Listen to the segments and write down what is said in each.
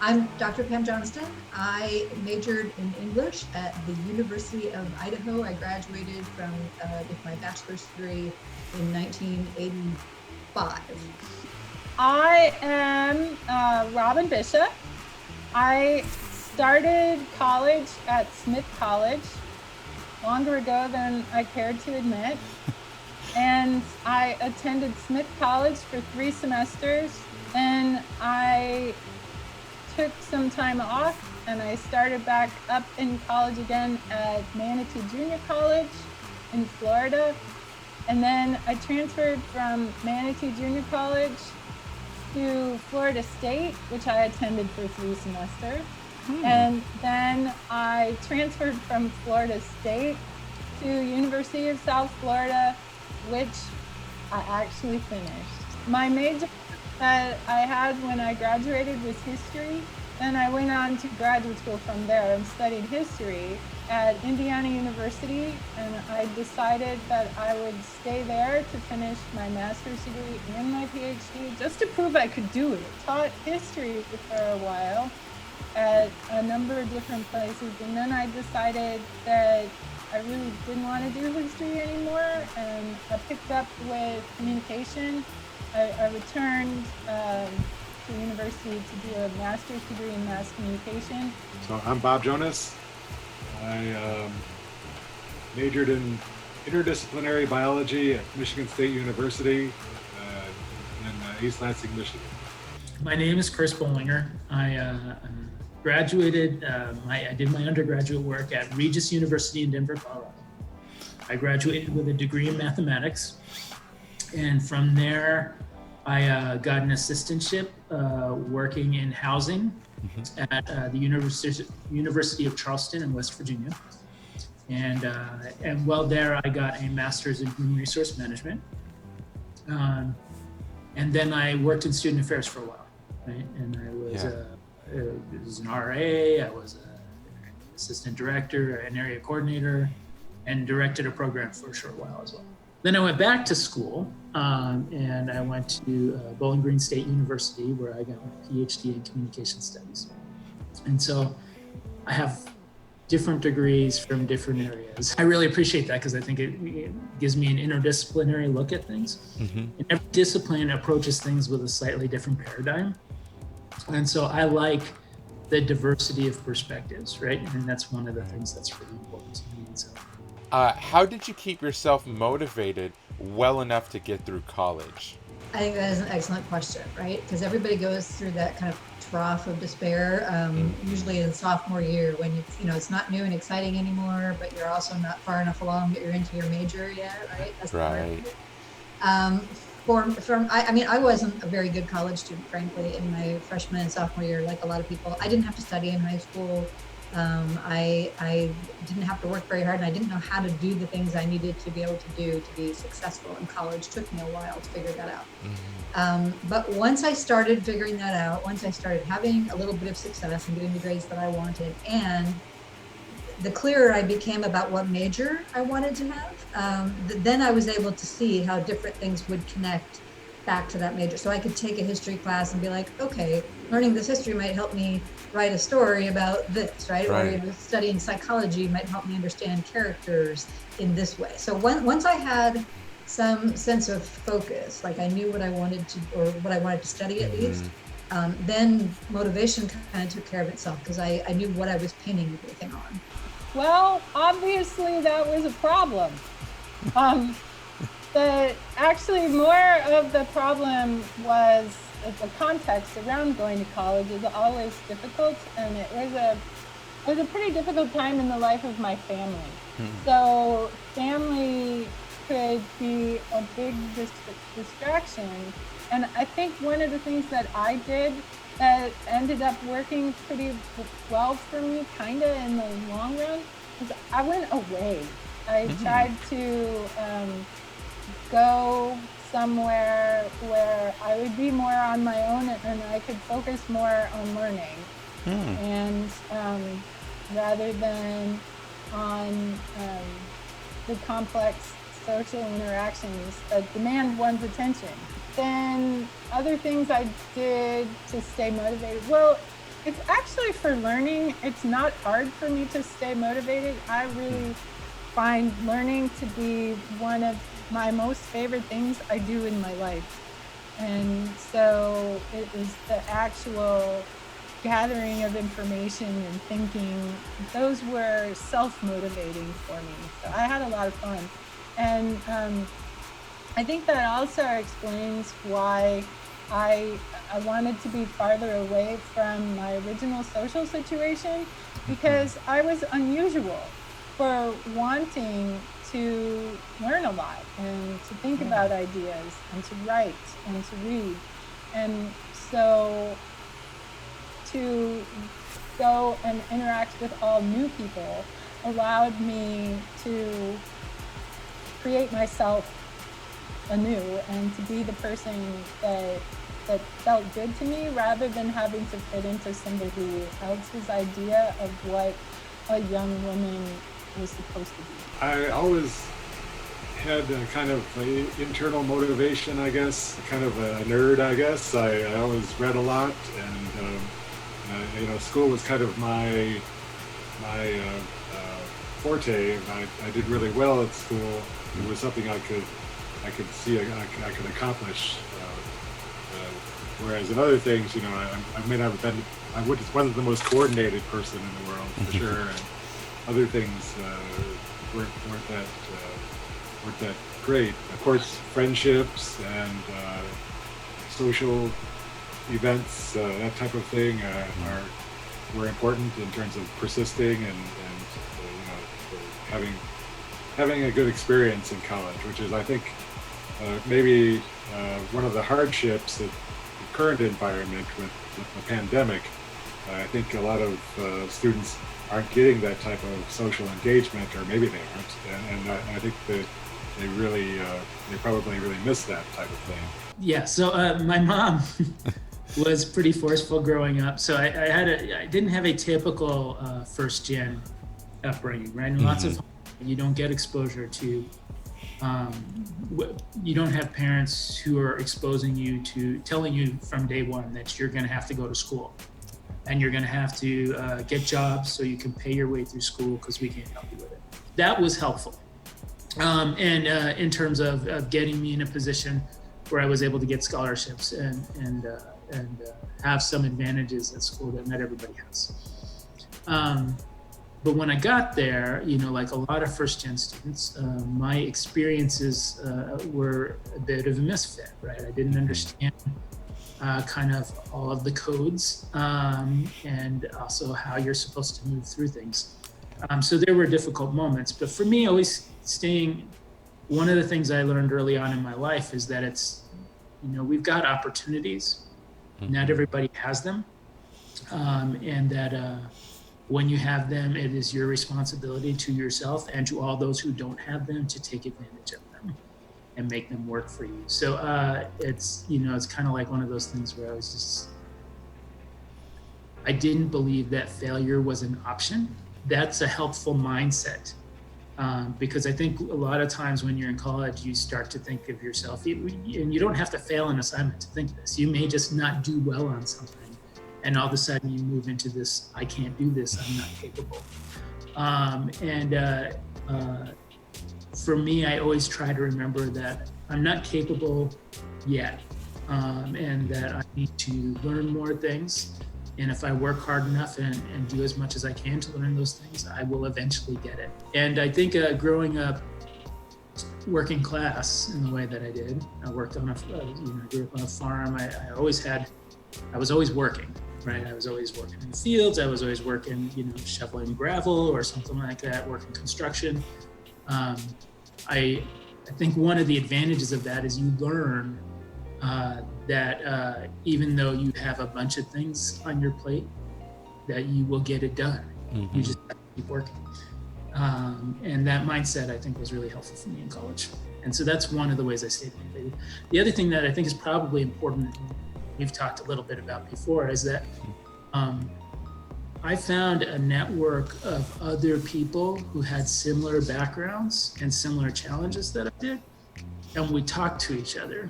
I'm Dr. Pam Johnston. I majored in English at the University of Idaho. I graduated with my bachelor's degree in 1985. I am Robin Bisha. I started college at Smith College longer ago than I cared to admit. And I attended Smith College for 3 semesters. And I took some time off and I started back up in college again at Manatee Junior College in Florida. And then I transferred from Manatee Junior College to Florida State, which I attended for 3 semesters. And then I transferred from Florida State to University of South Florida, which I actually finished. My major that I had when I graduated was history. Then I went on to graduate school from there and studied history at Indiana University. And I decided that I would stay there to finish my master's degree and my PhD, just to prove I could do it. Taught history for a while at a number of different places. And then I decided that I really didn't want to do history anymore. And I picked up with communication. I returned to university to do a master's degree in mass communication. So I'm Bob Jonas. I majored in interdisciplinary biology at Michigan State University in East Lansing, Michigan. My name is Chris Bollinger. I graduated, I did my undergraduate work at Regis University in Denver, Colorado. I graduated with a degree in mathematics. And from there, I got an assistantship working in housing at the University of Charleston in West Virginia. And while there, I got a master's in human resource management. And then I worked in student affairs for a while, right? And I was an RA, I was an assistant director, an area coordinator, and directed a program for a short while as well. Then I went back to school and I went to Bowling Green State University, where I got my PhD in communication studies. And so I have different degrees from different areas. I really appreciate that because I think it gives me an interdisciplinary look at things. And every discipline approaches things with a slightly different paradigm. And so I like the diversity of perspectives, right? And that's one of the things that's really important to me. So. How did you keep yourself motivated well enough to get through college? I think that is an excellent question, right? Because everybody goes through that kind of trough of despair, usually in sophomore year when it's not new and exciting anymore, but you're also not far enough along that you're into your major yet, right? That's right. I wasn't a very good college student, frankly, in my freshman and sophomore year, like a lot of people. I didn't have to study in high school. I didn't have to work very hard, and I didn't know how to do the things I needed to be able to do to be successful in college. It took me a while to figure that out. But once I started figuring that out, once I started having a little bit of success and getting the grades that I wanted, and the clearer I became about what major I wanted to have, then I was able to see how different things would connect back to that major. So I could take a history class and be like, okay, learning this history might help me write a story about this, right? Or studying psychology might help me understand characters in this way. So once I had some sense of focus, like I knew what I wanted to, or what I wanted to study at least, then motivation kind of took care of itself because I knew what I was pinning everything on. Well, obviously that was a problem. Actually more of the problem was the context around going to college is always difficult, and it was a pretty difficult time in the life of my family. So family could be a big distraction, and I think one of the things that I did that ended up working pretty well for me kind of in the long run is I went away. I tried to go somewhere where I would be more on my own and I could focus more on learning, and rather than on the complex social interactions that demand one's attention. Then other things I did to stay motivated. Well, It's actually for learning. It's not hard for me to stay motivated. I really find learning to be one of my most favorite things I do in my life. And so it was the actual gathering of information and thinking. Those were self-motivating for me. So I had a lot of fun. And I think that also explains why I wanted to be farther away from my original social situation, because I was unusual for wanting to learn a lot and to think about ideas and to write and to read. And so to go and interact with all new people allowed me to create myself anew and to be the person that felt good to me, rather than having to fit into somebody else's idea of what a young woman was supposed to be. I always had a kind of internal motivation, I guess, kind of a nerd, I guess. I always read a lot, and you know, school was kind of my forte, and I did really well at school. It was something I could see I could accomplish. Whereas in other things, you know, I may not have been, wasn't the most coordinated person in the world, for sure. And other things weren't that great. Of course, friendships and social events, that type of thing, were important in terms of persisting and you know, having a good experience in college, which is, I think, maybe one of the hardships of the current environment with the pandemic. I think a lot of students aren't getting that type of social engagement, or maybe they aren't, and I think that they probably really miss that type of thing. Yeah, so my mom was pretty forceful growing up, so I didn't have a typical first gen upbringing, right? And lots of you don't get exposure to, you don't have parents who are exposing you to, telling you from day one that you're going to have to go to school and you're going to have to get jobs so you can pay your way through school because we can't help you with it. That was helpful. And in terms of getting me in a position where I was able to get scholarships and have some advantages at school that not everybody has. But when I got there, you know, like a lot of first-gen students, my experiences were a bit of a misfit, right? I didn't understand kind of all of the codes and also how you're supposed to move through things. So there were difficult moments, but for me, always one of the things I learned early on in my life is that it's, you know, we've got opportunities, not everybody has them, and that when you have them, it is your responsibility to yourself and to all those who don't have them to take advantage of them and make them work for you. So it's, you know, it's kind of like one of those things where I didn't believe that failure was an option. That's a helpful mindset. Because I think a lot of times when you're in college, you start to think of yourself, and you don't have to fail an assignment to think this. You may just not do well on something, and all of a sudden you move into this, I can't do this, I'm not capable. For me, I always try to remember that I'm not capable yet, and that I need to learn more things. And if I work hard enough and do as much as I can to learn those things, I will eventually get it. And I think growing up working class in the way that I did, I worked on grew up on a farm. I was always working, right? I was always working in the fields. I was always working, you know, shoveling gravel or something like that, working construction. I think one of the advantages of that is you learn that even though you have a bunch of things on your plate, that you will get it done. You just have to keep working. And that mindset, I think, was really helpful for me in college. And so that's one of the ways I stayed motivated. The other thing that I think is probably important, we've talked a little bit about before, is that I found a network of other people who had similar backgrounds and similar challenges that I did. And we talked to each other.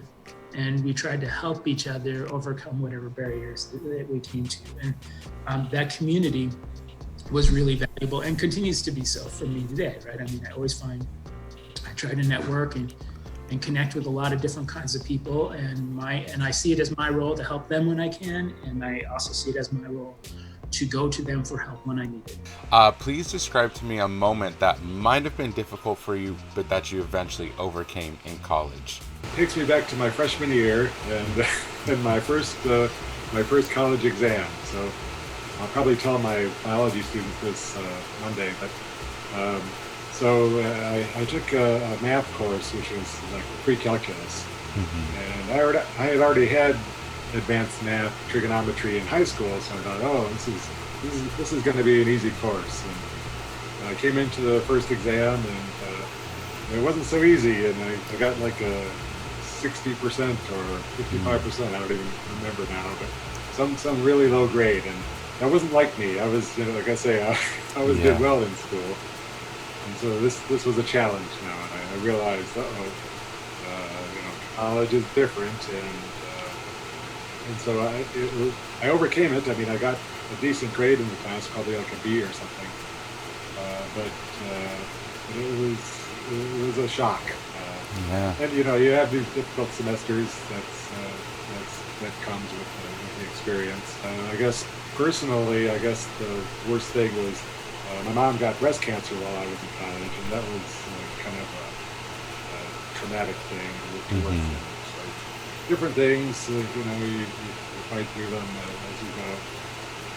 And we tried to help each other overcome whatever barriers that we came to. that community was really valuable and continues to be so for me today, right? I mean, I try to network and connect with a lot of different kinds of people, and I see it as my role to help them when I can, and I also see it as my role to go to them for help when I need it. Please describe to me a moment that might have been difficult for you, but that you eventually overcame in college. It takes me back to my freshman year and my first college exam. So I'll probably tell my biology students this Monday, but so I took a math course, which was like pre-calculus, and I had already had advanced math, trigonometry in high school, so I thought, oh, this is going to be an easy course. And I came into the first exam, and it wasn't so easy, and I got like a 60% or 55%, I don't even remember now, but some really low grade, and that wasn't like me. I was, like I say, I always did well in school. And so this was a challenge now, and I realized, college is different, and so I overcame it. I mean, I got a decent grade in the class, probably like a B or something, but it was a shock. And you have these difficult semesters that comes with the experience. I guess personally, the worst thing was. My mom got breast cancer while I was in college, and that was kind of a traumatic thing to work through. So different things, you fight through them as you go.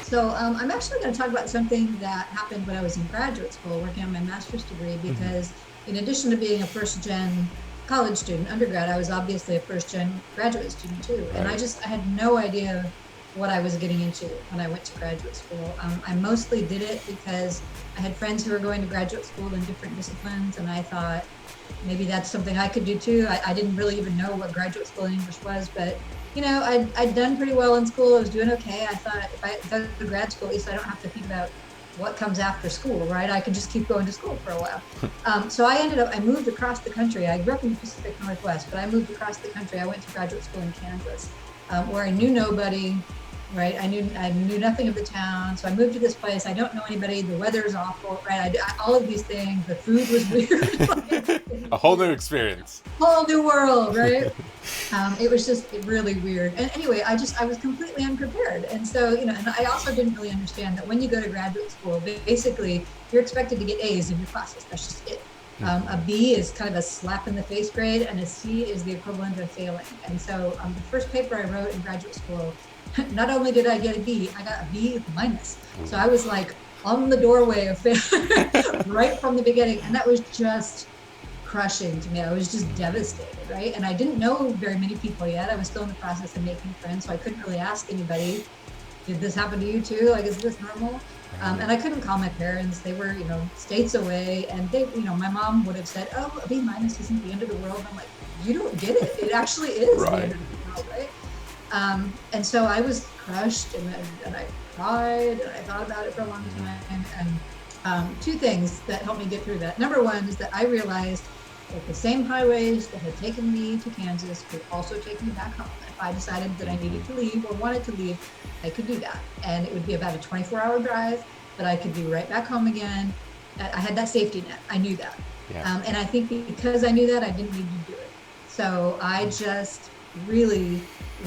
So I'm actually going to talk about something that happened when I was in graduate school working on my master's degree, because in addition to being a first-gen college student, undergrad, I was obviously a first-gen graduate student too. Right. And I had no idea what I was getting into when I went to graduate school. I mostly did it because I had friends who were going to graduate school in different disciplines, and I thought maybe that's something I could do too. I didn't really even know what graduate school in English was, but I'd done pretty well in school. I was doing okay. I thought if I go to grad school, at least I don't have to think about what comes after school, right? I could just keep going to school for a while. So I moved across the country. I grew up in the Pacific Northwest, but I moved across the country. I went to graduate school in Kansas, where I knew nobody. Right, I knew nothing of the town, so I moved to this place. I don't know anybody. The weather is awful. Right, all of these things. The food was weird. A whole new experience. Whole new world, right? It was just really weird. And anyway, I was completely unprepared. And so, and I also didn't really understand that when you go to graduate school, basically you're expected to get A's in your classes. That's just it. A B is kind of a slap in the face grade, and a C is the equivalent of failing. And so, the first paper I wrote in graduate school. Not only did I get a B, I got a B minus. So I was like on the doorway of failure right from the beginning. And that was just crushing to me. I was just devastated, right? And I didn't know very many people yet. I was still in the process of making friends, so I couldn't really ask anybody, did this happen to you too? Like, is this normal? And I couldn't call my parents. They were, states away. And they, my mom would have said, oh, a B minus isn't the end of the world. I'm like, you don't get it. It actually is the end of the world, right? And so I was crushed, and I cried, and I thought about it for a long time. And two things that helped me get through that. Number one is that I realized that the same highways that had taken me to Kansas could also take me back home. If I decided that I needed to leave or wanted to leave, I could do that. And it would be about a 24-hour drive, but I could be right back home again. I had that safety net. I knew that. Yeah. And I think because I knew that, I didn't need to do it. So I just really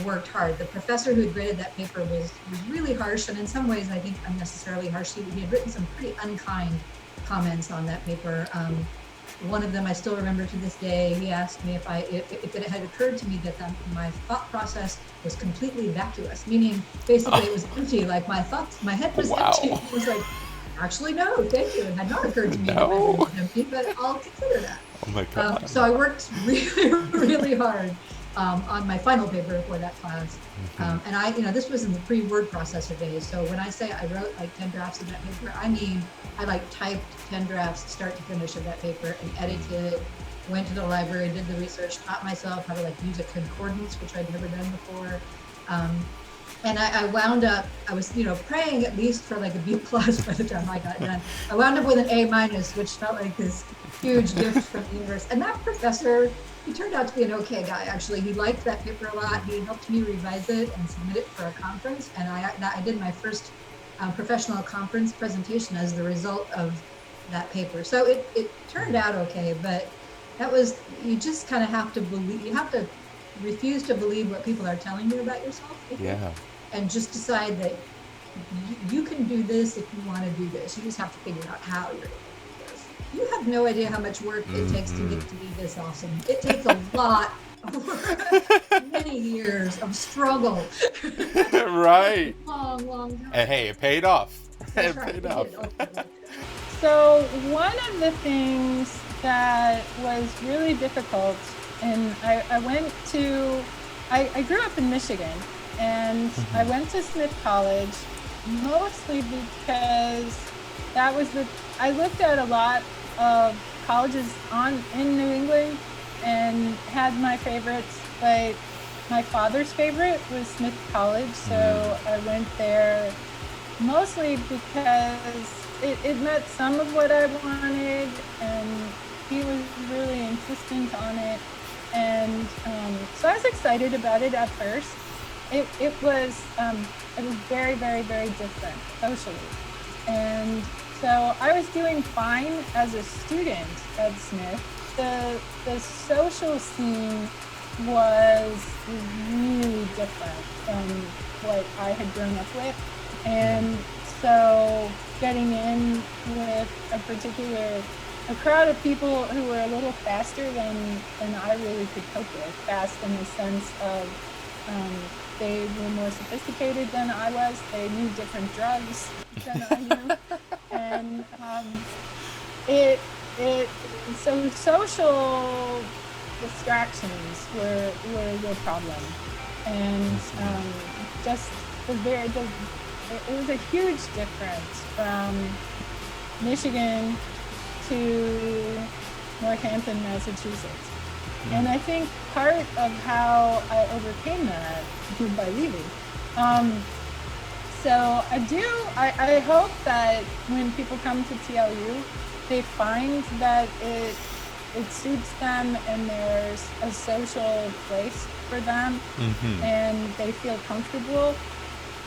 worked hard. The professor who had graded that paper was really harsh, and in some ways I think unnecessarily harsh. He had written some pretty unkind comments on that paper. One of them I still remember to this day. He asked me if it had occurred to me that my thought process was completely vacuous, meaning basically it was empty, like my head was empty. It was like, actually, no, thank you. It had not occurred to me that my head was empty, but I'll consider that. Oh my God. So I worked really, really hard on my final paper for that class. And this was in the pre-word processor days. So when I say I wrote like 10 drafts of that paper, I mean, I like typed 10 drafts start to finish of that paper and edited it, went to the library, did the research, taught myself how to like use a concordance, which I'd never done before. And I wound up, I was, praying at least for like a B plus by the time I got done. I wound up with an A minus, which felt like this huge gift from the universe. And that professor, he turned out to be an okay guy, actually. He liked that paper a lot. He helped me revise it and submit it for a conference. And I did my first professional conference presentation as the result of that paper. So it turned out okay, but that was, you just kind of have to believe, you have to refuse to believe what people are telling you about yourself, I think, Yeah. and just decide that you can do this if you want to do this. You just have to figure out how you're able to do this. You have no idea how much work it takes to get to be this awesome. It takes a lot of work, many years of struggle. Right. Long time. And hey, it paid off. That's It right, paid it off. did, ultimately. So one of the things that was really difficult, and I went to, I grew up in Michigan, and I went to Smith College mostly because that was I looked at a lot of colleges in New England and had my favorites, but my father's favorite was Smith College, so I went there mostly because it met some of what I wanted, and he was really insistent on it, and so I was excited about it at first. It was very, very, very different socially, and so I was doing fine as a student at Smith. The social scene was really different than what I had grown up with, and so getting in with a crowd of people who were a little faster than I really could cope with. Fast in the sense of they were more sophisticated than I was. They knew different drugs than I knew, and so social distractions were the problem, and just it was a huge difference from Michigan to Northampton, Massachusetts. And I think part of how I overcame that was by leaving. So I hope that when people come to TLU, they find that it suits them and there's a social place for them, and they feel comfortable.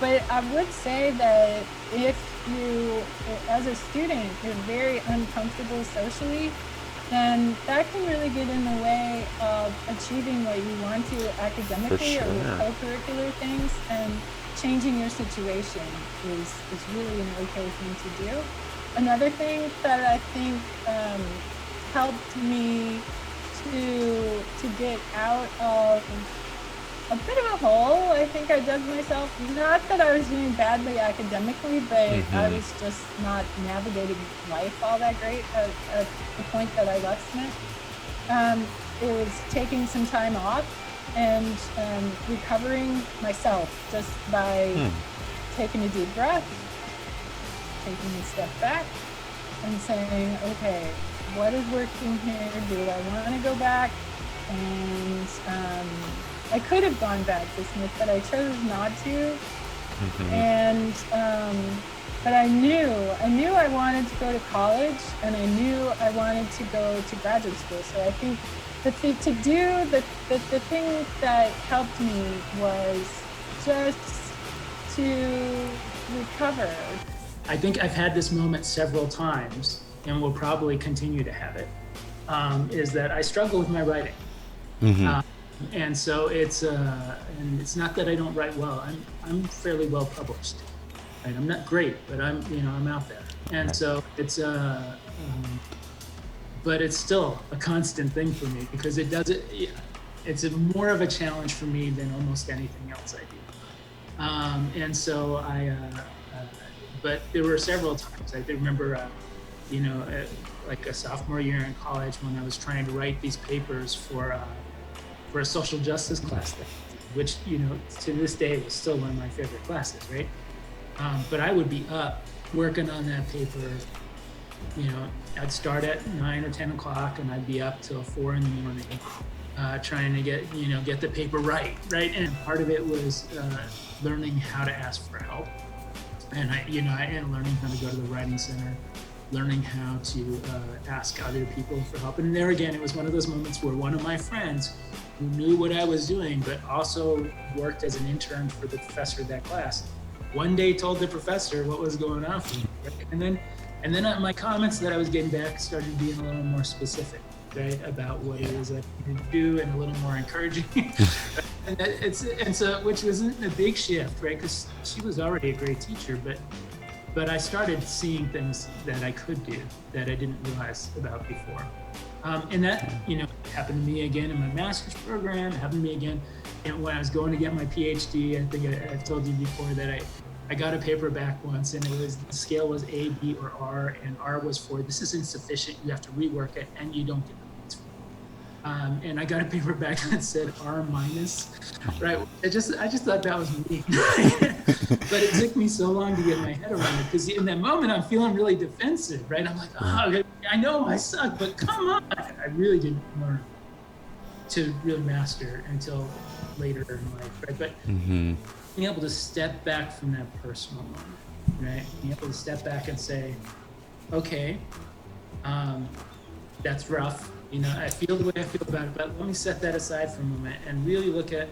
But I would say that if you, as a student, you're very uncomfortable socially, then that can really get in the way of achieving what you want to academically or with co-curricular things, and changing your situation is really an okay thing to do. Another thing that I think helped me to get out of a bit of a hole I think I dug myself. Not that I was doing badly academically, but I was just not navigating life all that great at the point that I left Smith. It was taking some time off and recovering myself just by taking a deep breath, taking a step back, and saying, okay, what is working here? Do I want to go back? And I could have gone back to Smith, but I chose not to. And but I knew I wanted to go to college, and I knew I wanted to go to graduate school. So I think the thing that helped me was just to recover. I think I've had this moment several times, and will probably continue to have it, is that I struggle with my writing. And so it's not that I don't write well. I'm fairly well published. Right? I'm not great, but I'm out there. And so it's but it's still a constant thing for me, because it's more of a challenge for me than almost anything else I do. And so but there were several times. I remember, like a sophomore year in college, when I was trying to write these papers for a social justice class, which, to this day was still one of my favorite classes, right? But I would be up working on that paper. I'd start at 9 or 10 o'clock, and I'd be up till 4 in the morning, trying to get the paper right? And part of it was learning how to ask for help, and learning how to go to the writing center, learning how to ask other people for help. And there again, it was one of those moments where one of my friends, who knew what I was doing, but also worked as an intern for the professor of that class, one day told the professor what was going on for me, right? And then my comments that I was getting back started being a little more specific, right, about what it is I needed to do, and a little more encouraging. and so which wasn't a big shift, right? Because she was already a great teacher, but I started seeing things that I could do that I didn't realize about before. And that, happened to me again in my master's program. It happened to me again when I was going to get my PhD. I think I've told you before that I got a paper back once, and the scale was A, B, or R, and R was for this is insufficient, you have to rework it, and you don't get the points for it. And I got a paper back that said R minus, right? I just thought that was me. But it took me so long to get my head around it, because in that moment I'm feeling really defensive, right? I'm like, oh, I know I suck, but come on. I really didn't learn to really master until later in life, right? But being able to step back from that personal moment, right? Being able to step back and say, okay, that's rough. I feel the way I feel about it, but let me set that aside for a moment and really look at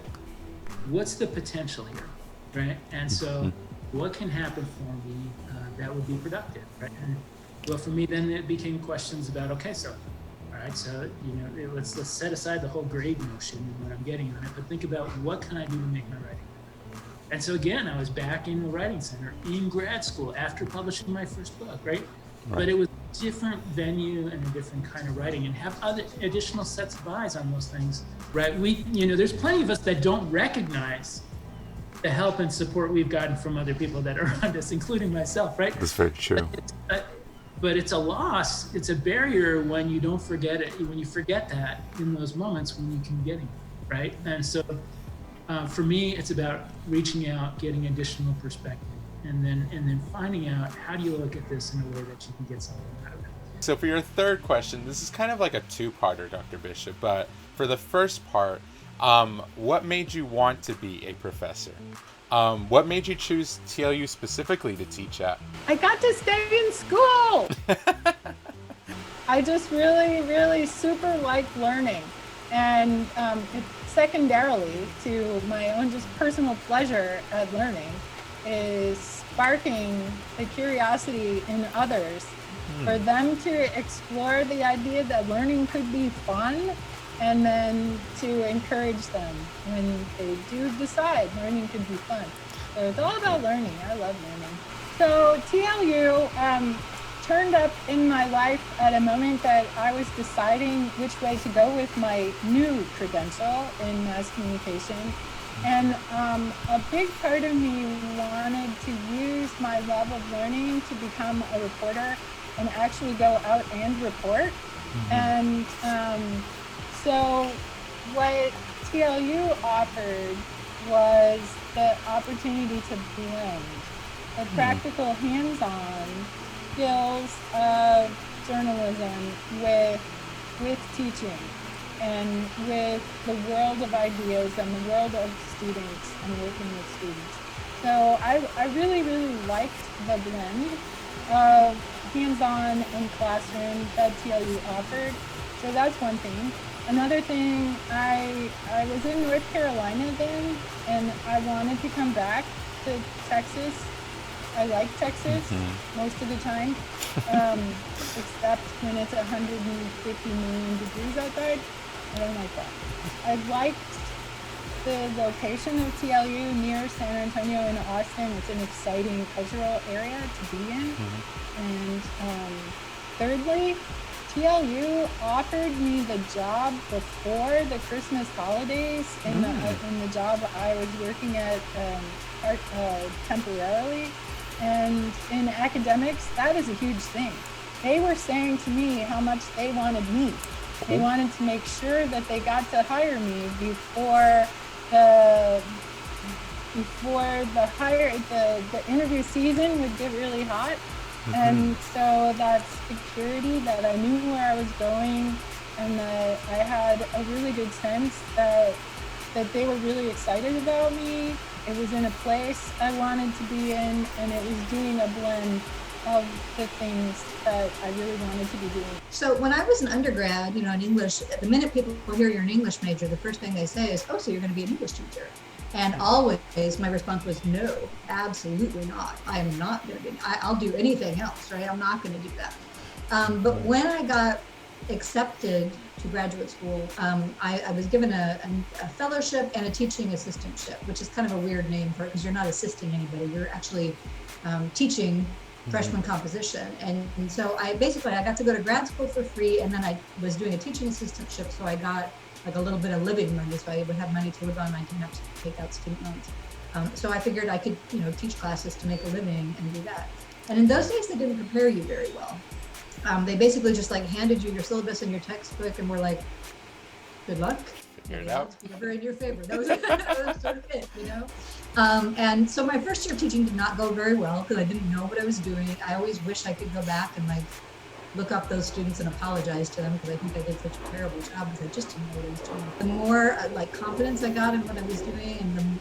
what's the potential here, right? And so what can happen for me that would be productive, right? And well, for me, then it became questions about, okay, so, all right, so, let's set aside the whole grade notion and what I'm getting on it, but think about what can I do to make my writing better? And so again, I was back in the writing center in grad school after publishing my first book, right? But it was a different venue and a different kind of writing, and have other additional sets of eyes on those things, right? There's plenty of us that don't recognize the help and support we've gotten from other people that are around us, including myself, right? That's very true. But it's a loss, it's a barrier when you don't forget it, when you forget that in those moments when you can get it, right? And so for me, it's about reaching out, getting additional perspective, and then finding out how do you look at this in a way that you can get something out of it. So for your third question, this is kind of like a two-parter, Dr. Bisha, but for the first part, what made you want to be a professor? What made you choose TLU specifically to teach at? I got to stay in school. I just really, really super like learning. And secondarily to my own just personal pleasure at learning is sparking the curiosity in others for them to explore the idea that learning could be fun, and then to encourage them when they do decide learning could be fun. So it's all about learning. I love learning. So TLU turned up in my life at a moment that I was deciding which way to go with my new credential in mass communication. And a big part of me wanted to use my love of learning to become a reporter and actually go out and report. And so what TLU offered was the opportunity to blend the practical hands-on skills of journalism with teaching and with the world of ideas and the world of students and working with students. So I really, really liked the blend of hands-on and classroom that TLU offered. So that's one thing. Another thing, I was in North Carolina then, and I wanted to come back to Texas. I like Texas most of the time, except when it's 150 million degrees outside. I don't like that. I liked the location of TLU near San Antonio and Austin. It's an exciting cultural area to be in. And thirdly, TLU offered me the job before the Christmas holidays in the job I was working at temporarily. And in academics, that is a huge thing. They were saying to me how much they wanted me. They wanted to make sure that they got to hire me before the interview season would get really hot. And so that security, that I knew where I was going, and that I had a really good sense that they were really excited about me. It was in a place I wanted to be in, and it was doing a blend of the things that I really wanted to be doing. So when I was an undergrad, in English, the minute people hear you're an English major, the first thing they say is, oh, so you're going to be an English teacher. And always my response was, no, absolutely not. I am not going to be, I'll do anything else, right? I'm not going to do that. But when I got accepted to graduate school, I was given a fellowship and a teaching assistantship, which is kind of a weird name for it because you're not assisting anybody. You're actually teaching freshman composition. And so I got to go to grad school for free, and then I was doing a teaching assistantship, so I got like a little bit of living money, so I would have money to live on. I didn't have to take out student loans. So I figured I could, teach classes to make a living and do that. And in those days, they didn't prepare you very well. They basically just like handed you your syllabus and your textbook and were like, good luck. Figure it out. It's never in your favor. That was sort of it, And so my first year of teaching did not go very well because I didn't know what I was doing. I always wish I could go back and like look up those students and apologize to them because I think I did such a terrible job because I just didn't know what I was doing. The more like confidence I got in what I was doing, and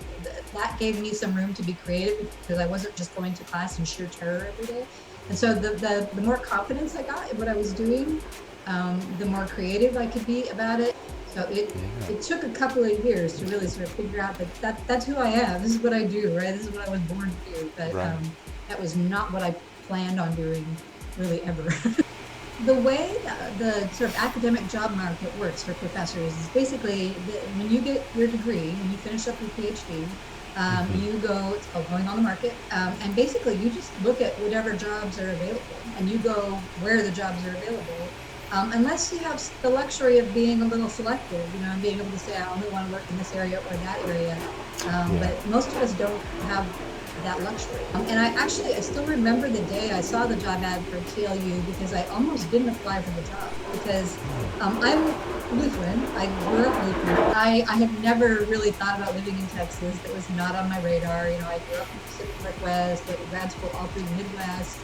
that gave me some room to be creative because I wasn't just going to class in sheer terror every day. And so the more confidence I got in what I was doing, the more creative I could be about it. So it took a couple of years to really sort of figure out that that's who I am. This is what I do, right? This is what I was born to do. But that was not what I planned on doing really ever. The way the sort of academic job market works for professors is basically when you get your degree, when you finish up your PhD, you go, it's called going on the market, and basically you just look at whatever jobs are available and you go where the jobs are available, unless you have the luxury of being a little selective, and being able to say, I only want to work in this area or that area. But most of us don't have that luxury. And I still remember the day I saw the job ad for TLU because I almost didn't apply for the job because I'm Lutheran. I grew up Lutheran. I had never really thought about living in Texas. That was not on my radar. I grew up in the Pacific Northwest, went to grad school all through the Midwest.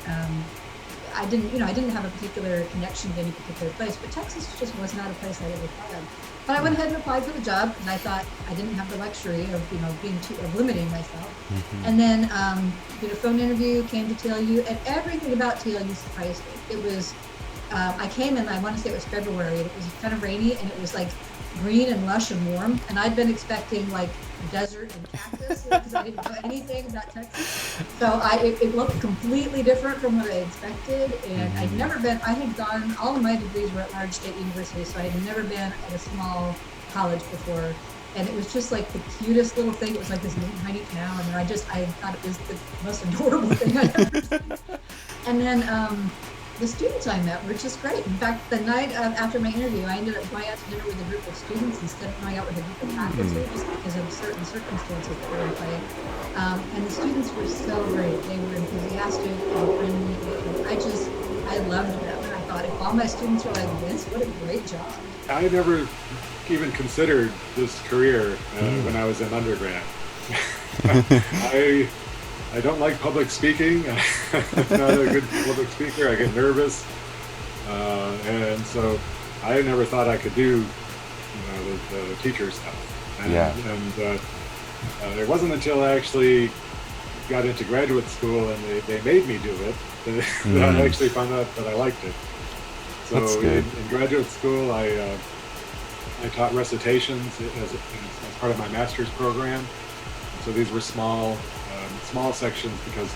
I didn't have a particular connection to any particular place, but Texas just was not a place I ever thought of. But I went ahead and applied for the job, and I thought I didn't have the luxury of limiting myself. Mm-hmm. And then did a phone interview, came to TLU, and everything about TLU surprised me. It was I came in, I want to say it was February, and it was kind of rainy, and it was like green and lush and warm, and I'd been expecting like desert and cactus because I didn't know anything about Texas. So it looked completely different from what I expected, and I had gone, all of my degrees were at large state universities, so I had never been at a small college before, and it was just like the cutest little thing. It was like this little tiny town, and I thought it was the most adorable thing I'd ever seen. And then the students I met were just great. In fact, the night after my interview, I ended up going out to dinner with a group of students instead of going out with a group of faculty, just because of certain circumstances that were in play. And the students were so great. They were enthusiastic and friendly. I loved them. And I thought, if all my students were like this, what a great job. I never even considered this career when I was in undergrad. I don't like public speaking. I'm not a good public speaker. I get nervous. And so I never thought I could do the teacher stuff. And it wasn't until I actually got into graduate school and they made me do it that I actually found out that I liked it. So in graduate school, I taught recitations as part of my master's program. So these were small sections because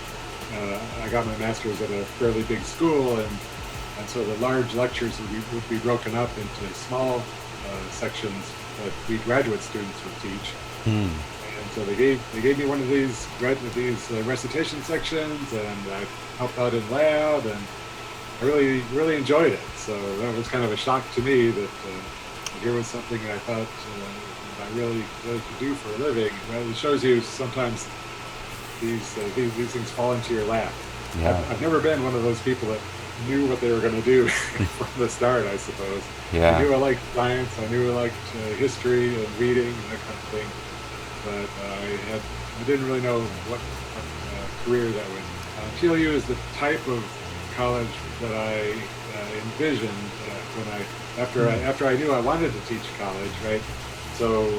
I got my master's at a fairly big school, and so the large lectures would be broken up into small sections that we graduate students would teach. And so they gave me one of these recitation sections, and I helped out in lab, and I really enjoyed it. So that was kind of a shock to me that here was something I thought I really could do for a living. It shows you sometimes these things fall into your lap. Yeah. I've never been one of those people that knew what they were going to do from the start, I suppose. Yeah. I knew I liked science, I knew I liked history and reading and that kind of thing, but I didn't really know what career that would. TLU is the type of college that I envisioned after I knew I wanted to teach college, right? So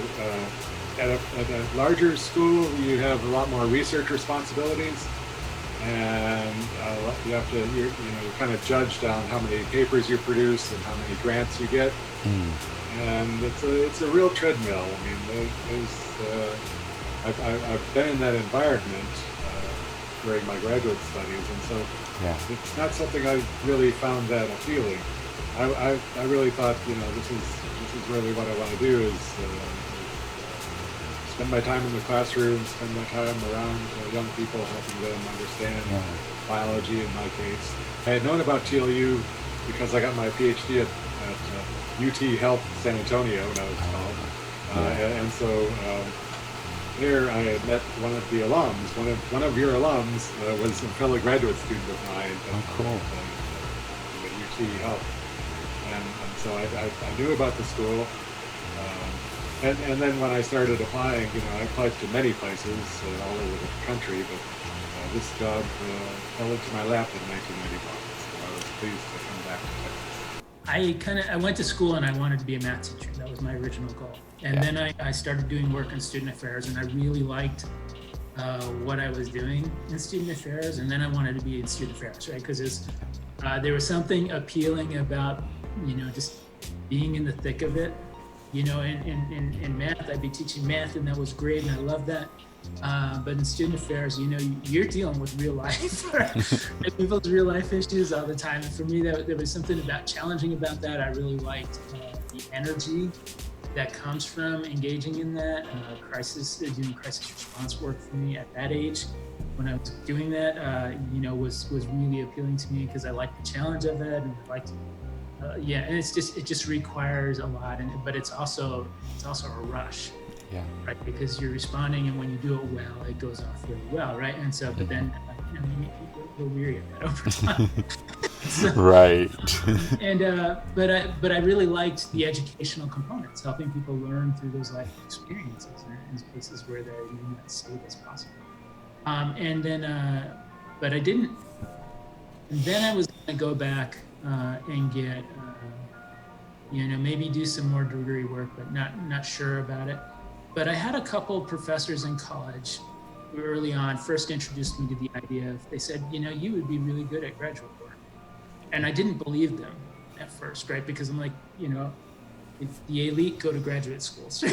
at a larger school, you have a lot more research responsibilities, and you have to you're kind of judged on how many papers you produce and how many grants you get, and it's a real treadmill. I mean, I've been in that environment during my graduate studies, and so it's not something I really found that appealing. I really thought, this is really what I want to do is spend my time in the classroom, spend my time around young people, helping them understand biology in my case. I had known about TLU because I got my PhD at UT Health San Antonio when I was 12. And so there I had met one of the alums. One of your alums was a fellow graduate student of mine at UT Health. And so I knew about the school. And then when I started applying, I applied to many places all over the country, but this job fell into my lap in 1991, so I was pleased to come back to Texas. I went to school and I wanted to be a math teacher. That was my original goal. And then I started doing work in student affairs, and I really liked what I was doing in student affairs. And then I wanted to be in student affairs, right? Because there was something appealing about, just being in the thick of it. In math, I'd be teaching math, and that was great, and I loved that. But in student affairs, you're dealing with real life, people's real life issues all the time. And for me, there was something challenging about that. I really liked the energy that comes from engaging in that. Doing crisis response work for me at that age, when I was doing that, was really appealing to me because I liked the challenge of it, and I liked. And it just requires a lot, but it's also a rush, right? Because you're responding, and when you do it well, it goes off really well, right? And so, but then you're weary of that over time. Right. But I really liked the educational components, helping people learn through those life experiences in places where they're not as safe as possible. But I didn't. And then I was going to go back and get, maybe do some more degree work, but not sure about it. But I had a couple professors in college who early on first introduced me to the idea of, they said, you would be really good at graduate work. And I didn't believe them at first, right? Because I'm like, the elite go to graduate schools.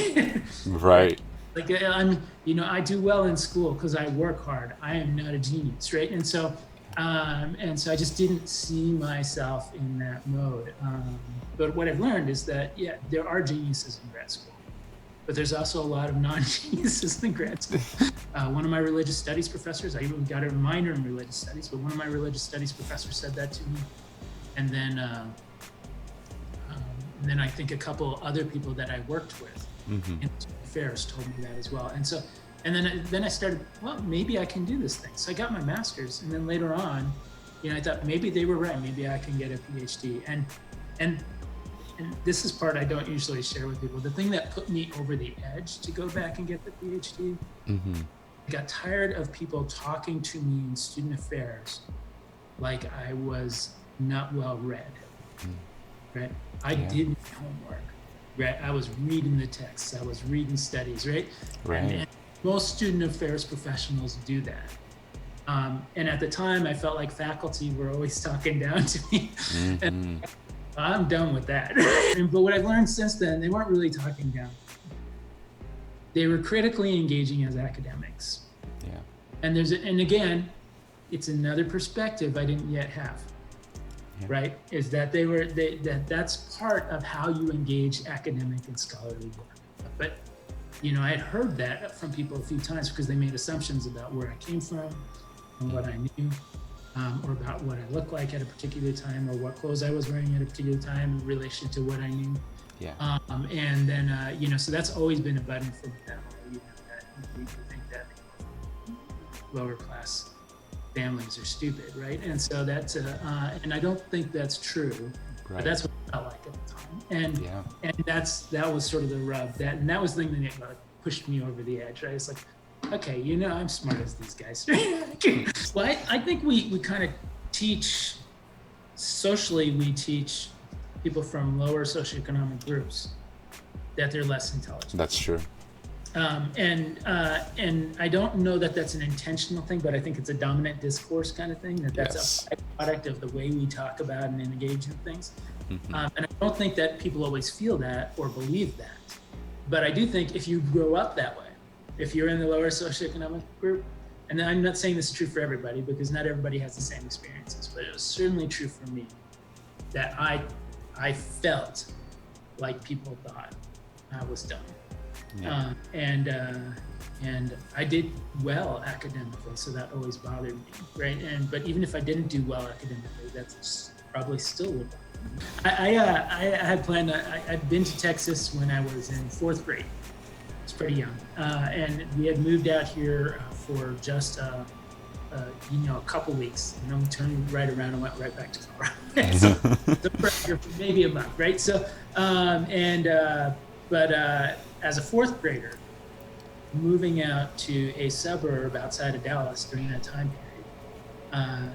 Right. Like I do well in school because I work hard. I am not a genius, right? And so I just didn't see myself in that mode. But what I've learned is that, there are geniuses in grad school, but there's also a lot of non-geniuses in grad school. One of my religious studies professors, I even got a minor in religious studies, but one of my religious studies professors said that to me. And then I think a couple other people that I worked with in affairs told me that as well. And so, and then I started, well, maybe I can do this thing. So I got my master's, and then later on, I thought maybe they were right. Maybe I can get a PhD. And this is part I don't usually share with people. The thing that put me over the edge to go back and get the PhD, I got tired of people talking to me in student affairs like I was not well read, right? I did my homework, right? I was reading the texts, I was reading studies, right? And most student affairs professionals do that. And at the time, I felt like faculty were always talking down to me. And I'm done with that. But what I've learned since then, they weren't really talking down. They were critically engaging as academics. Yeah. And and again, it's another perspective I didn't yet have. Right? Is that that's part of how you engage academic and scholarly work. But I had heard that from people a few times because they made assumptions about where I came from and what I knew, or about what I looked like at a particular time, or what clothes I was wearing at a particular time in relation to what I knew. Yeah. And then, so that's always been a button for me, that people think that lower class families are stupid, right? And so that's, and I don't think that's true, but that's what I felt like at the time. And that was sort of the rub, and that was the thing that pushed me over the edge, right? It's like, okay, I'm smart as these guys. Well, I think we kind of teach, socially, we teach people from lower socioeconomic groups that they're less intelligent. That's true. And I don't know that that's an intentional thing, but I think it's a dominant discourse kind of thing, that's a byproduct of the way we talk about and engage in things. And I don't think that people always feel that or believe that. But I do think if you grow up that way, if you're in the lower socioeconomic group, and I'm not saying this is true for everybody because not everybody has the same experiences, but it was certainly true for me that I felt like people thought I was dumb. Yeah. And I did well academically, so that always bothered me, right? But even if I didn't do well academically, that's probably still would bother me. I had planned. I'd been to Texas when I was in 4th grade. I was pretty young, and we had moved out here for just a couple weeks, and then we turned right around and went right back to Colorado. So maybe a month, right? So, but as a 4th grader, moving out to a suburb outside of Dallas during that time period,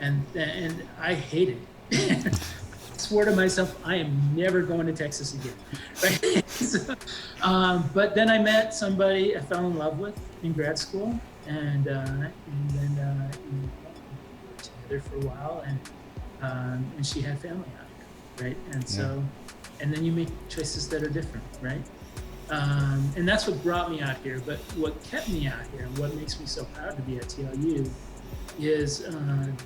and I hated it. I swore to myself, I am never going to Texas again. Right? So, but then I met somebody I fell in love with in grad school, and then we were together for a while, and she had family out here, right? And so, and then you make choices that are different, right? And that's what brought me out here. But what kept me out here and what makes me so proud to be at TLU is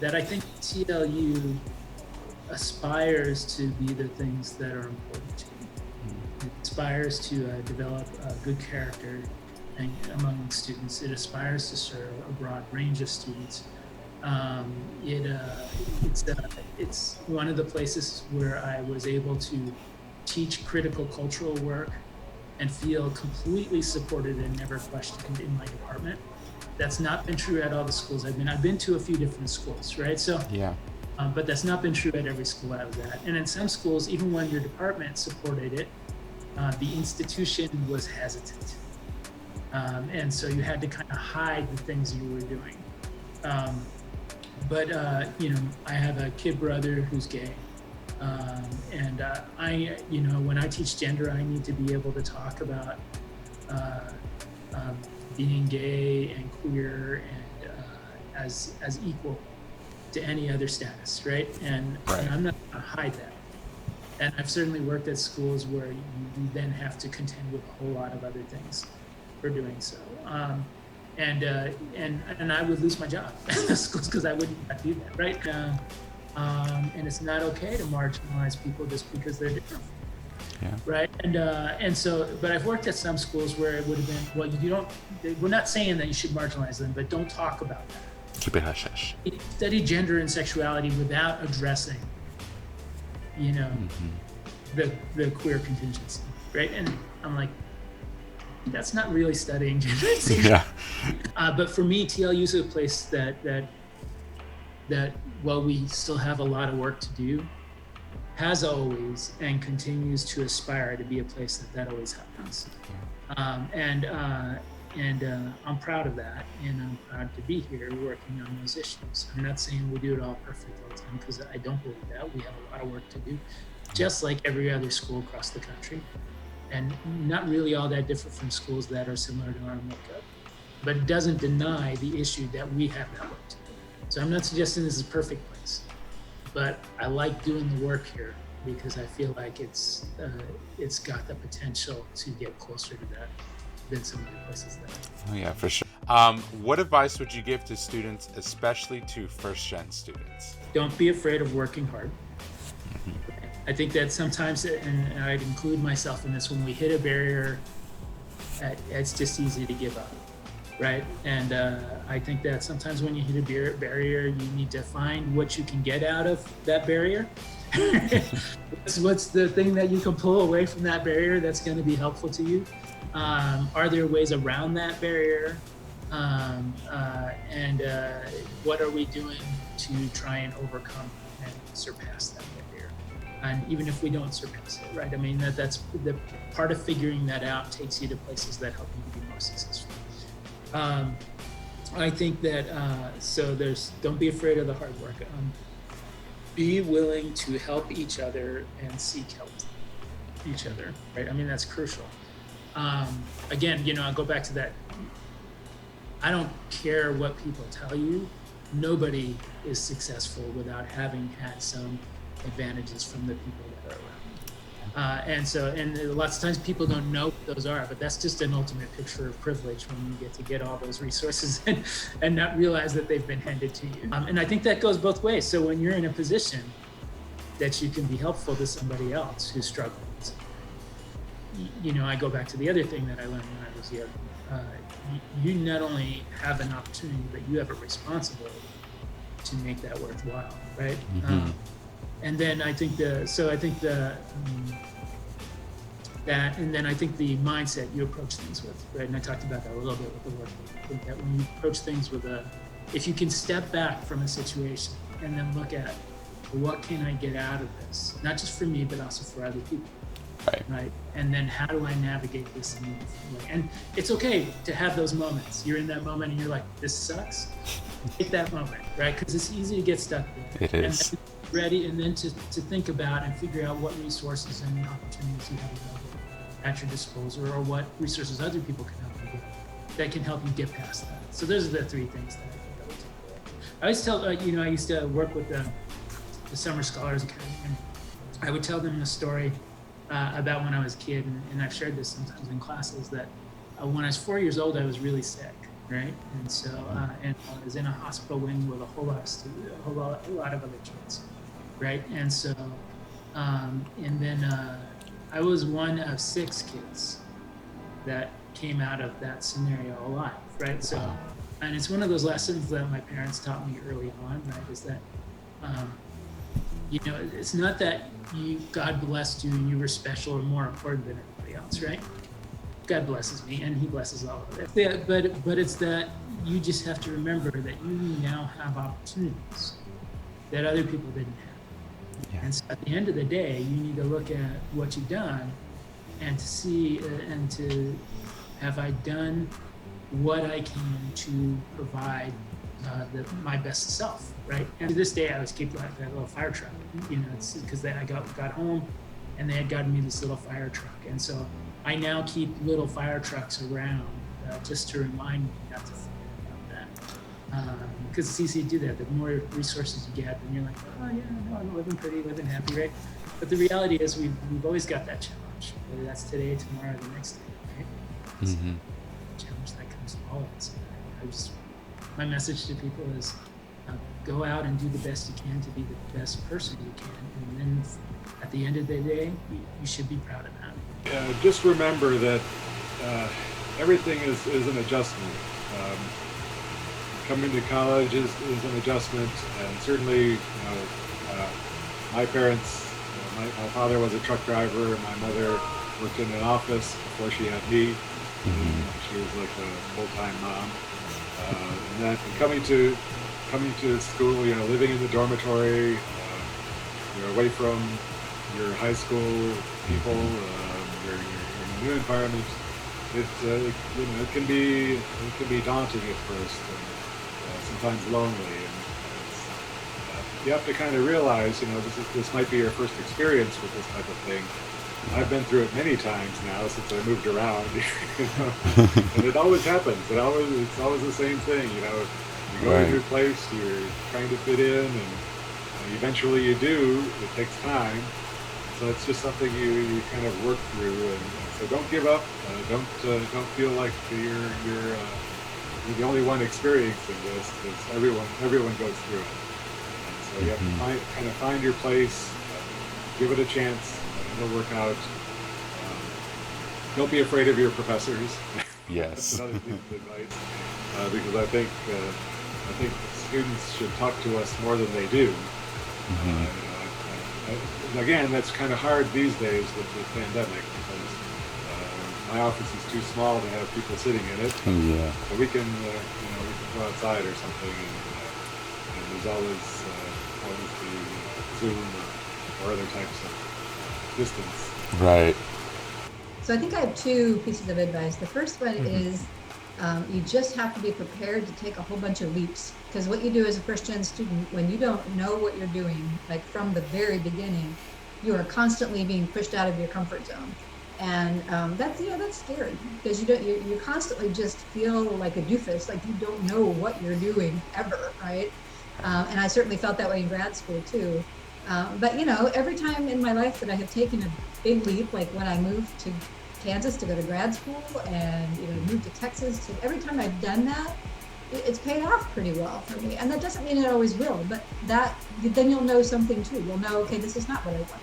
that I think TLU aspires to be the things that are important to me. It aspires to develop good character among students. It aspires to serve a broad range of students. It's one of the places where I was able to teach critical cultural work and feel completely supported and never questioned in my department. That's not been true at all the schools I've been. I've been to a few different schools, right? So, but that's not been true at every school I was at. And in some schools, even when your department supported it, the institution was hesitant. And so you had to kind of hide the things you were doing. But I have a kid brother who's gay. And when I teach gender, I need to be able to talk about being gay and queer and as equal to any other status, right? And I'm not going to hide that. And I've certainly worked at schools where you then have to contend with a whole lot of other things for doing so. And I would lose my job at the schools because I wouldn't do that, right? And it's not okay to marginalize people just because they're different, right? And so, but I've worked at some schools where it would have been, well, we're not saying that you should marginalize them, but don't talk about that. Keep it hush hush. Study gender and sexuality without addressing, the queer contingency, right? And I'm like, that's not really studying gender and sexuality. But for me, TLU is a place that while we still have a lot of work to do, has always and continues to aspire to be a place that always happens. And I'm proud of that, and I'm proud to be here working on those issues. I'm not saying we do it all perfect all the time, because I don't believe that. We have a lot of work to do, just like every other school across the country, and not really all that different from schools that are similar to our makeup. But it doesn't deny the issue that we have that work to do. So I'm not suggesting this is a perfect place, but I like doing the work here because I feel like it's got the potential to get closer to that than some other places that. Oh yeah, for sure. What advice would you give to students, especially to first-gen students? Don't be afraid of working hard. I think that sometimes, and I'd include myself in this, when we hit a barrier, it's just easy to give up, right? And I think that sometimes when you hit a barrier, you need to find what you can get out of that barrier. What's the thing that you can pull away from that barrier that's going to be helpful to you? Are there ways around that barrier? And what are we doing to try and overcome and surpass that barrier? And even if we don't surpass it, right? I mean, that's the part of figuring that out takes you to places that help you to be more successful. I think that, don't be afraid of the hard work. Be willing to help each other and seek help each other, right? I mean, that's crucial. Again, I'll go back to that. I don't care what people tell you. Nobody is successful without having had some advantages from the people that are around. And lots of times people don't know what those are, but that's just an ultimate picture of privilege when you get to get all those resources and not realize that they've been handed to you. And I think that goes both ways. So when you're in a position that you can be helpful to somebody else who's struggling, I go back to the other thing that I learned when I was young. You not only have an opportunity, but you have a responsibility to make that worthwhile, right? And then I think the mindset you approach things with, right? And I talked about that a little bit with the work. I think that when you approach things if you can step back from a situation and then look at what can I get out of this, not just for me, but also for other people, right? And then how do I navigate this in a different way? And it's okay to have those moments. You're in that moment and you're like, this sucks. Take that moment, right? Because it's easy to get stuck there. It is. Ready, and then to think about and figure out what resources and opportunities you have available at your disposal, or what resources other people can help you get that can help you get past that. So those are the three things that I think I would take away. I always tell, I used to work with the Summer Scholars Academy, and I would tell them the story about when I was a kid, and I've shared this sometimes in classes, that when I was 4 years old, I was really sick, right? And so, and I was in a hospital wing with a whole lot of other kids. Right. And so, and then I was one of 6 kids that came out of that scenario alive. Right. So, and it's one of those lessons that my parents taught me early on, right, is that, it's not that God blessed you and you were special or more important than everybody else, right? God blesses me and he blesses all of it. Yeah, but it's that you just have to remember that you now have opportunities that other people didn't have. Yeah. And so at the end of the day, you need to look at what you've done and to see and to have I done what I can to provide my best self, right? And to this day, I always keep that little fire truck, it's because I got home and they had gotten me this little fire truck. And so I now keep little fire trucks around just to remind me not to forget about that. Because it's easy to do that. The more resources you get, then you're like, oh yeah, no, I'm living happy, right? But the reality is we've always got that challenge, whether that's today, tomorrow, or the next day, right? Mm-hmm. The challenge that comes to all of us. My message to people is go out and do the best you can to be the best person you can. And then at the end of the day, you should be proud of that. Just remember that everything is an adjustment. Coming to college is an adjustment, and certainly, my parents, my father was a truck driver, my mother worked in an office before she had me. She was like a full-time mom. And then coming to school, living in the dormitory, you're away from your high school people, you're in a new environment. It can be daunting at first. Sometimes lonely, and you have to kind of realize, this might be your first experience with this type of thing. I've been through it many times now since I moved around, and it always happens. It's always the same thing. You go to a new place, you're trying to fit in, and eventually you do. It takes time, so it's just something you kind of work through. And so don't give up. Don't feel like you're the only one experiencing this, because everyone goes through it. And so you have to find your place, give it a chance, it'll work out. Don't be afraid of your professors. Yes. That's another piece of advice, because I think students should talk to us more than they do. Again, that's kind of hard these days with the pandemic, because my office is too small to have people sitting in it. Yeah. So we can go outside or something, and there's always the Zoom or other types of distance. Right. So I think I have 2 pieces of advice. The first one is you just have to be prepared to take a whole bunch of leaps, because what you do as a first-gen student, when you don't know what you're doing, like from the very beginning, you are constantly being pushed out of your comfort zone. And that's scary, because you constantly just feel like a doofus, like you don't know what you're doing ever, right? And I certainly felt that way in grad school too. But every time in my life that I have taken a big leap, like when I moved to Kansas to go to grad school and moved to Texas, every time I've done that, it's paid off pretty well for me. And that doesn't mean it always will, but then you'll know something too. You'll know, okay, this is not what I want.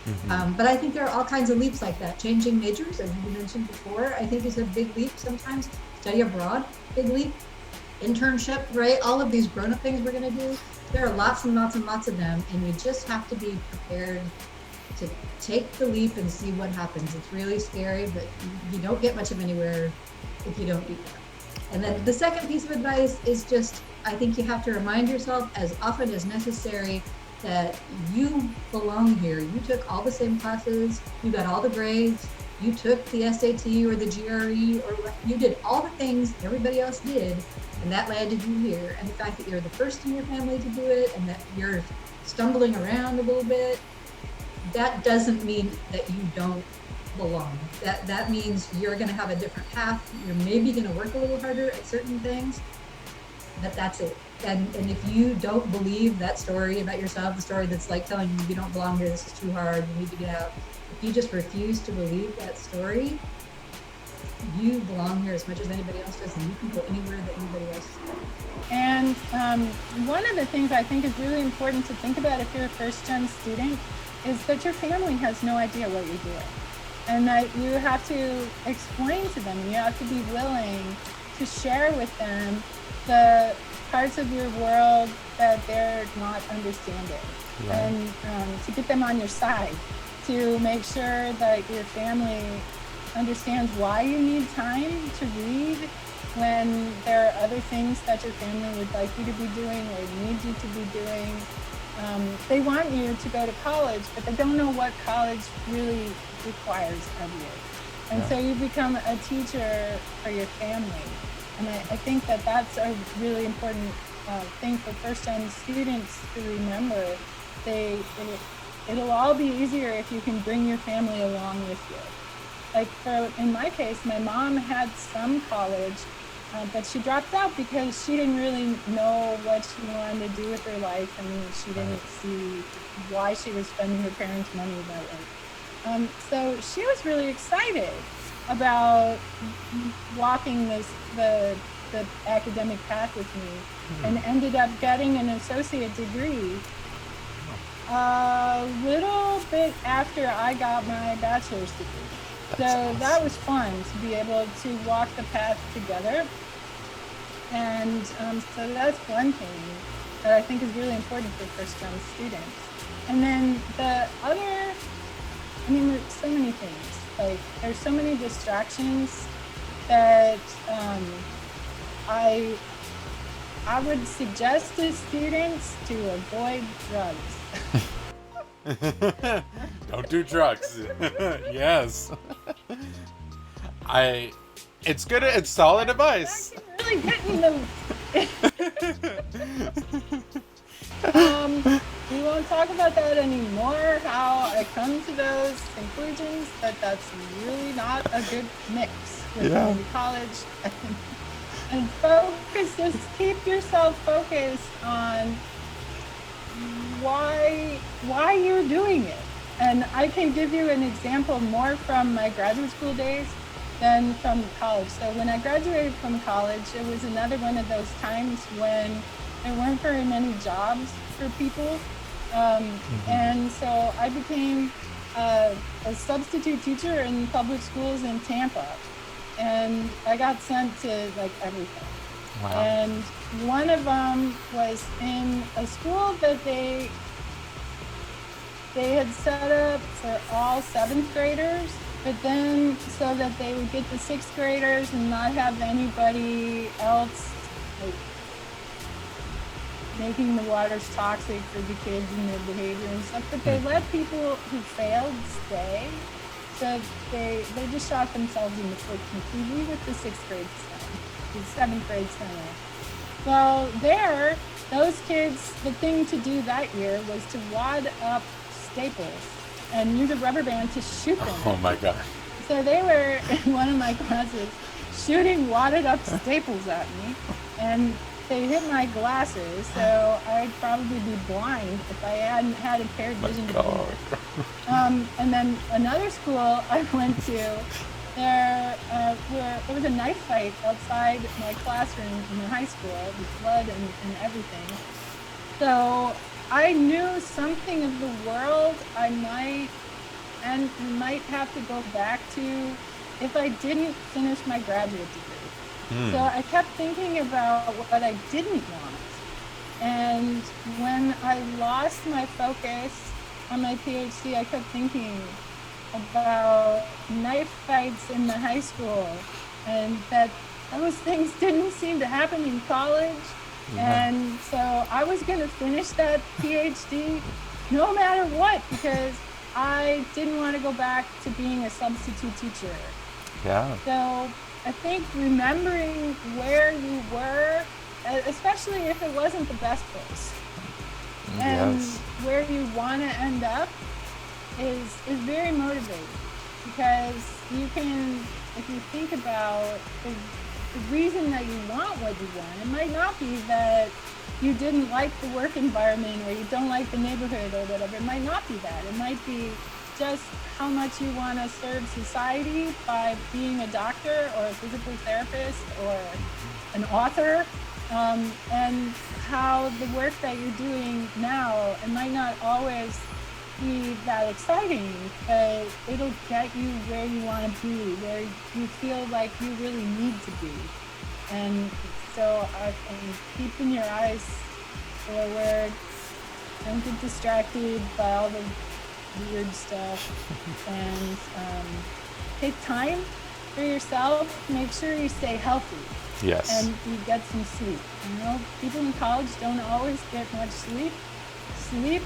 Mm-hmm. But I think there are all kinds of leaps like that. Changing majors, as you mentioned before, I think is a big leap sometimes. Study abroad, big leap. Internship, right? All of these grown-up things we're going to do. There are lots and lots and lots of them, and you just have to be prepared to take the leap and see what happens. It's really scary, but you don't get much of anywhere if you don't do that. And then the second piece of advice is just, I think you have to remind yourself as often as necessary that you belong here. You took all the same classes, you got all the grades, you took the SAT or the GRE, or you did all the things everybody else did, and that landed you here. And the fact that you're the first in your family to do it, and that you're stumbling around a little bit, that doesn't mean that you don't belong. That means you're going to have a different path. You're maybe going to work a little harder at certain things, but that's it. And if you don't believe that story about yourself, the story that's like telling you don't belong here, this is too hard, you need to get out, if you just refuse to believe that story, you belong here as much as anybody else does, and you can go anywhere that anybody else does. And one of the things I think is really important to think about if you're a first-gen student is that your family has no idea what you're doing. And that you have to explain to them, you have to be willing to share with them the parts of your world that they're not understanding. Right. And to get them on your side, to make sure that your family understands why you need time to read when there are other things that your family would like you to be doing or need you to be doing. They want you to go to college, but they don't know what college really requires of you. And so you become a teacher for your family. And I think that that's a really important thing for first-gen students to remember. It'll all be easier if you can bring your family along with you. Like in my case, my mom had some college, but she dropped out because she didn't really know what she wanted to do with her life, and she didn't see why she was spending her parents' money that way. So she was really excited about walking the academic path with me, and ended up getting an associate degree a little bit after I got my bachelor's degree. So awesome. That was fun to be able to walk the path together. And so that's one thing that I think is really important for first-gen students. And then the other, there's so many things. Like, there's so many distractions that I would suggest to students to avoid drugs. Don't do drugs. Yes. It's good. It's solid advice. Really getting them. We won't talk about that anymore, how I come to those conclusions, but that's really not a good mix with going to college. And focus, just keep yourself focused on why you're doing it. And I can give you an example more from my graduate school days than from college. So when I graduated from college, it was another one of those times when there weren't very many jobs for people. And so I became a substitute teacher in public schools in Tampa. And I got sent to like everything. Wow. And one of them was in a school that they had set up for all 7th graders, but then so that they would get the 6th graders and not have anybody else like making the waters toxic for the kids and their behavior and stuff. But they let people who failed stay. So they just shot themselves in the foot completely with the 6th grade center, the 7th grade center. Well, those kids, the thing to do that year was to wad up staples and use a rubber band to shoot them. Oh my God. So they were in one of my classes shooting wadded up staples at me. And they hit my glasses, so I'd probably be blind if I hadn't had impaired vision to begin with. And then another school I went to, there was a knife fight outside my classroom in the high school with blood and everything. So I knew something of the world I might have to go back to if I didn't finish my graduate degree. So I kept thinking about what I didn't want. And when I lost my focus on my PhD, I kept thinking about knife fights in the high school, and that those things didn't seem to happen in college. And so I was going to finish that PhD no matter what, because I didn't want to go back to being a substitute teacher. Yeah. So I think remembering where you were, especially if it wasn't the best place, and where you want to end up is very motivating, because you can, if you think about the reason that you want what you want, it might not be that you didn't like the work environment or you don't like the neighborhood or whatever. It might not be that. It might be just how much you want to serve society by being a doctor or a physical therapist or an author, and how the work that you're doing now, it might not always be that exciting, but it'll get you where you want to be, where you feel like you really need to be. And so keeping your eyes forward, don't get distracted by all the weird stuff, and take time for yourself. Make sure you stay healthy. Yes. And you get some sleep. You know, people in college don't always get much sleep. Sleep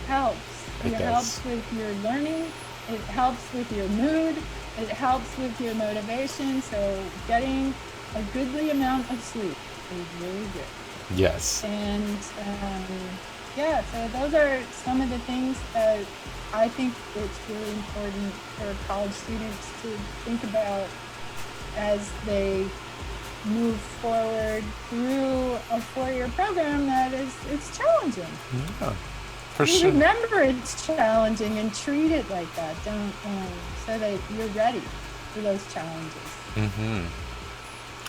helps. It helps with your learning. It helps with your mood. It helps with your motivation. So getting a goodly amount of sleep is really good. Yes. And so those are some of the things that I think it's really important for college students to think about as they move forward through a 4-year program that it's challenging. Yeah, for sure. Remember it's challenging and treat it like that. Don't so that you're ready for those challenges.